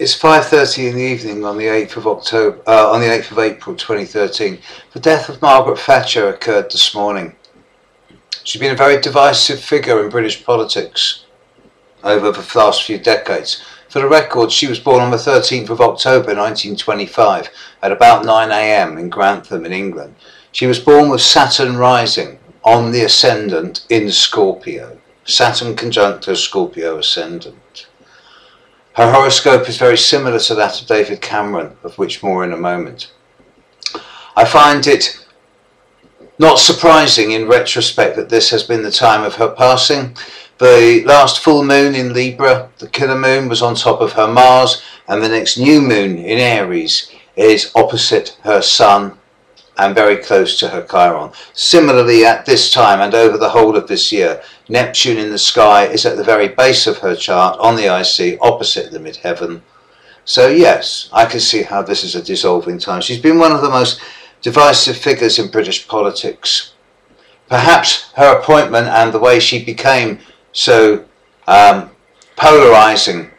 It's 5:30 in the evening on the 8th of April 2013. The death of Margaret Thatcher occurred this morning. She's been a very divisive figure in British politics over the last few decades. For the record, she was born on the 13th of October 1925 at about 9 AM in Grantham in England. She was born with Saturn rising on the ascendant in Scorpio. Saturn conjunct her Scorpio ascendant. Her horoscope is very similar to that of David Cameron, of which more in a moment. I find it not surprising in retrospect that this has been the time of her passing. The last full moon in Libra, the killer moon, was on top of her Mars, and the next new moon in Aries is opposite her Sun and very close to her Chiron. Similarly, at this time and over the whole of this year, Neptune in the sky is at the very base of her chart on the IC opposite the midheaven. So yes, I can see how this is a dissolving time. She's been one of the most divisive figures in British politics. Perhaps her appointment and the way she became so polarising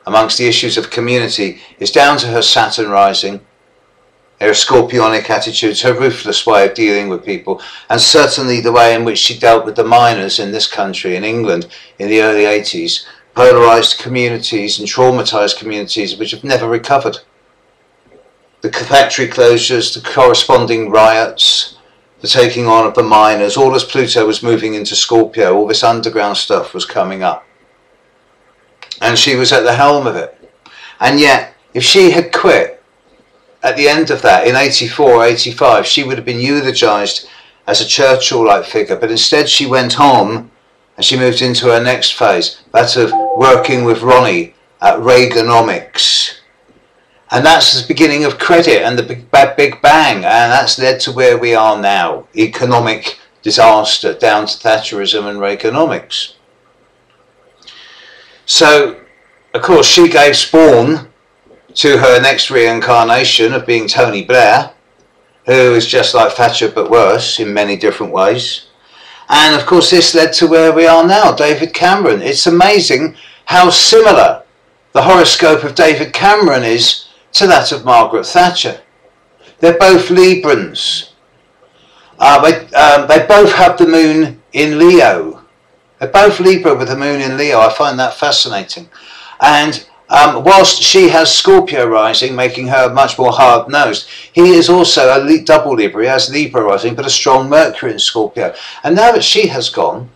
amongst the issues of community is down to her Saturn rising, her scorpionic attitudes, her ruthless way of dealing with people, and certainly the way in which she dealt with the miners in this country, in England, in the early 80s, polarised communities and traumatised communities which have never recovered. The factory closures, the corresponding riots, the taking on of the miners, all as Pluto was moving into Scorpio, all this underground stuff was coming up. And she was at the helm of it. And yet, if she had quit at the end of that, in 84, 85, she would have been eulogised as a Churchill-like figure, but instead she went on and she moved into her next phase, that of working with Ronnie at Reaganomics. And that's the beginning of credit and the Big Bang, and that's led to where we are now, economic disaster, down to Thatcherism and Reaganomics. So, of course, she gave spawn to her next reincarnation of being Tony Blair, who is just like Thatcher but worse in many different ways. And of course this led to where we are now, David Cameron. It's amazing how similar the horoscope of David Cameron is to that of Margaret Thatcher. They're both Librans. They both have the moon in Leo. They're both Libra with the moon in Leo. I find that fascinating. And whilst she has Scorpio rising, making her much more hard-nosed, he is also a double Libra. He has Libra rising, but a strong Mercury in Scorpio. And now that she has gone,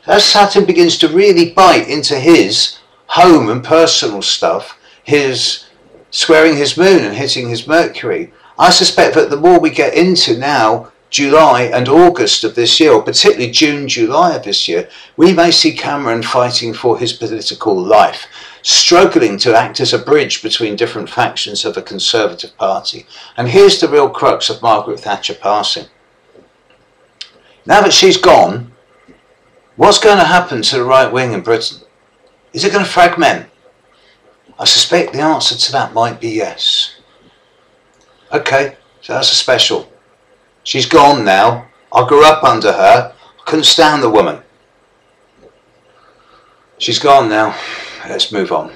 as Saturn begins to really bite into his home and personal stuff, his squaring his moon and hitting his Mercury, I suspect that the more we get into now, July and August of this year, or particularly June, July of this year, we may see Cameron fighting for his political life, struggling to act as a bridge between different factions of the Conservative Party. And here's the real crux of Margaret Thatcher passing. Now that she's gone, what's going to happen to the right wing in Britain? Is it going to fragment? I suspect the answer to that might be yes. Okay, so that's a special. She's gone now. I grew up under her. I couldn't stand the woman. She's gone now. Let's move on.